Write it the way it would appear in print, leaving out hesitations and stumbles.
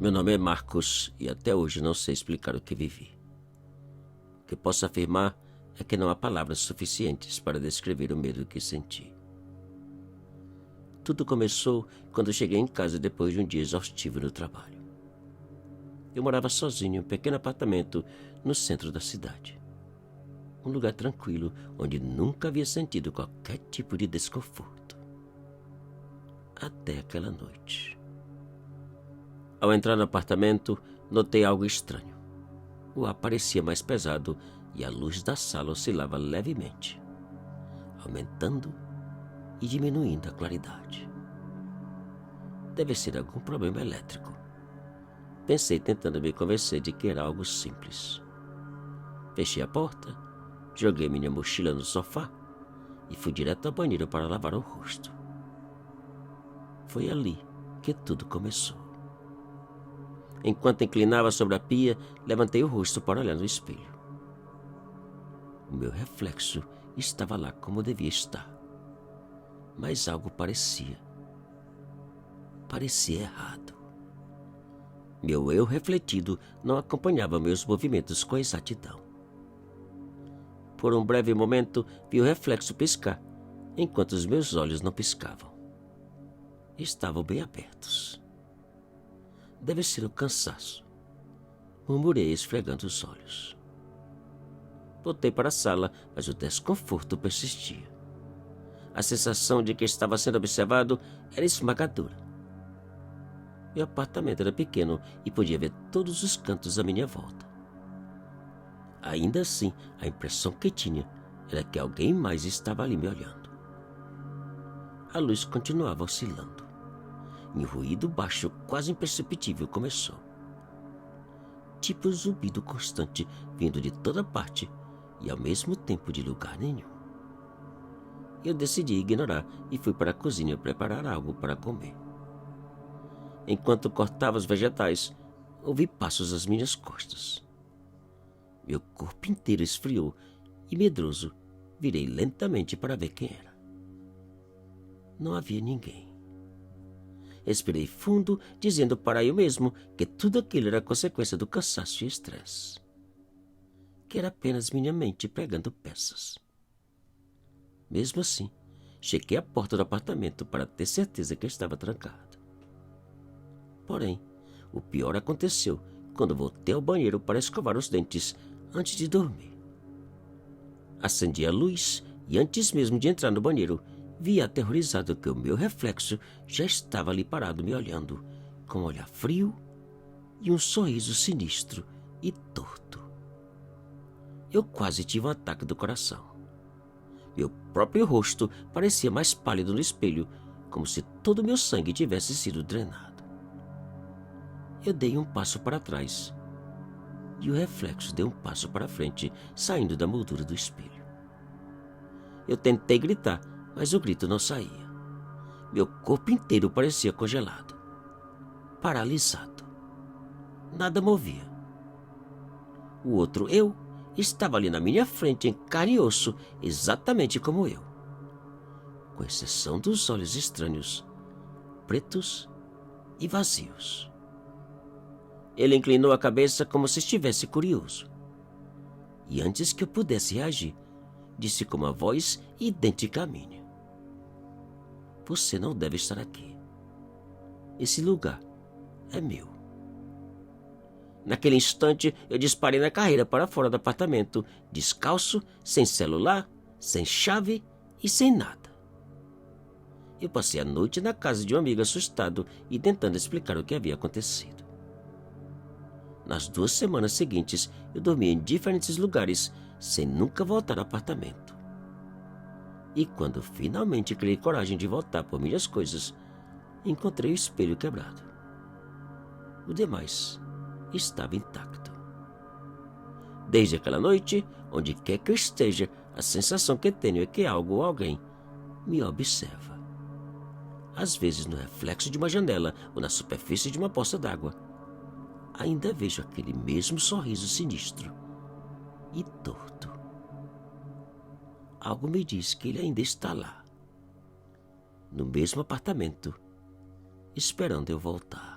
Meu nome é Marcos e até hoje não sei explicar o que vivi. O que posso afirmar é que não há palavras suficientes para descrever o medo que senti. Tudo começou quando cheguei em casa depois de um dia exaustivo no trabalho. Eu morava sozinho em um pequeno apartamento no centro da cidade. Um lugar tranquilo onde nunca havia sentido qualquer tipo de desconforto. Até aquela noite. Ao entrar no apartamento, notei algo estranho. O ar parecia mais pesado e a luz da sala oscilava levemente, aumentando e diminuindo a claridade. Deve ser algum problema elétrico. Pensei tentando me convencer de que era algo simples. Fechei a porta, joguei minha mochila no sofá e fui direto ao banheiro para lavar o rosto. Foi ali que tudo começou. Enquanto inclinava sobre a pia, levantei o rosto para olhar no espelho. O meu reflexo estava lá como devia estar. Mas algo parecia errado. Meu eu refletido não acompanhava meus movimentos com exatidão. Por um breve momento, vi o reflexo piscar, enquanto os meus olhos não piscavam. Estavam bem abertos. Deve ser o cansaço, murmurei esfregando os olhos. Voltei para a sala, mas o desconforto persistia. A sensação de que estava sendo observado era esmagadora. Meu apartamento era pequeno e podia ver todos os cantos à minha volta. Ainda assim, a impressão que tinha era que alguém mais estava ali me olhando. A luz continuava oscilando. E um ruído baixo, quase imperceptível, começou. Tipo um zumbido constante, vindo de toda parte e ao mesmo tempo de lugar nenhum. Eu decidi ignorar e fui para a cozinha preparar algo para comer. Enquanto cortava os vegetais, ouvi passos às minhas costas. Meu corpo inteiro esfriou e, medroso, virei lentamente para ver quem era. Não havia ninguém. Respirei fundo, dizendo para eu mesmo que tudo aquilo era consequência do cansaço e estresse. Que era apenas minha mente pregando peças. Mesmo assim, chequei a porta do apartamento para ter certeza que estava trancada. Porém, o pior aconteceu quando voltei ao banheiro para escovar os dentes antes de dormir. Acendi a luz e antes mesmo de entrar no banheiro, vi aterrorizado que o meu reflexo já estava ali parado me olhando, com um olhar frio e um sorriso sinistro e torto. Eu quase tive um ataque do coração. Meu próprio rosto parecia mais pálido no espelho, como se todo o meu sangue tivesse sido drenado. Eu dei um passo para trás e o reflexo deu um passo para frente, saindo da moldura do espelho. Eu tentei gritar, mas o grito não saía. Meu corpo inteiro parecia congelado, paralisado. Nada movia. O outro eu estava ali na minha frente, em carne e osso, exatamente como eu. Com exceção dos olhos estranhos, pretos e vazios. Ele inclinou a cabeça como se estivesse curioso. E antes que eu pudesse reagir, disse com uma voz idêntica à minha: "Você não deve estar aqui. Esse lugar é meu." Naquele instante, eu disparei na carreira para fora do apartamento, descalço, sem celular, sem chave e sem nada. Eu passei a noite na casa de um amigo assustado e tentando explicar o que havia acontecido. Nas 2 semanas seguintes, eu dormi em diferentes lugares, sem nunca voltar ao apartamento. E quando finalmente criei coragem de voltar por minhas coisas, encontrei o espelho quebrado. O demais estava intacto. Desde aquela noite, onde quer que eu esteja, a sensação que tenho é que algo ou alguém me observa. Às vezes no reflexo de uma janela ou na superfície de uma poça d'água, ainda vejo aquele mesmo sorriso sinistro e torto. Algo me diz que ele ainda está lá, no mesmo apartamento, esperando eu voltar.